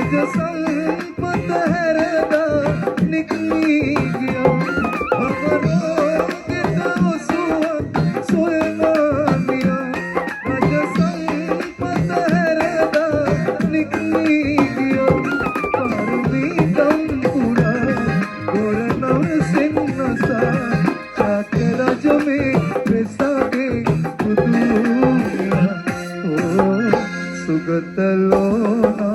संपत हरदा निकली गया भवरोगे तो सुलमानिया राज संपत हरदा निकली गया पारवी दमपुरा गोरनव सिन्नसा चाकरा जमे बेसागे बुदुनिया ओ सुगतलोना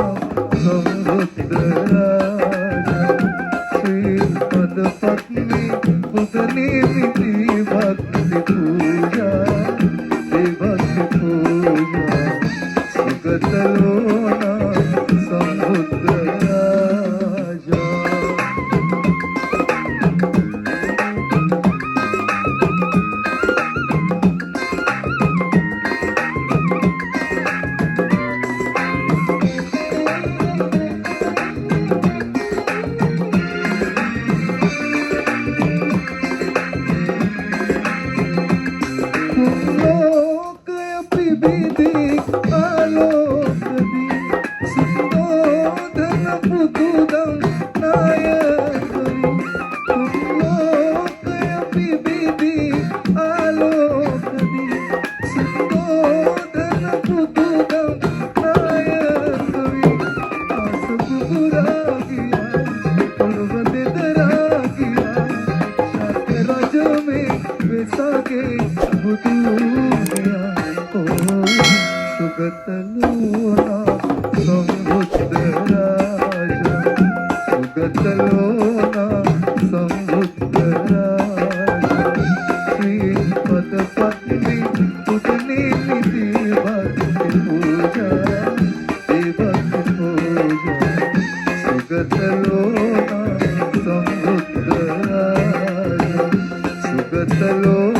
श्रीपद पत्नी पुतनी मिति भक्ति पूजा भक्ति पूजा सुगत लोना समुद्र राजा सुगतलोना समुद्र राजा सुगतलोना समुद्र राजा श्रीपद पत्नी पुतनी निधि भक्ति पूजा भक्ति पूजा सुगतलोना समुद्र राजा सुगतलोना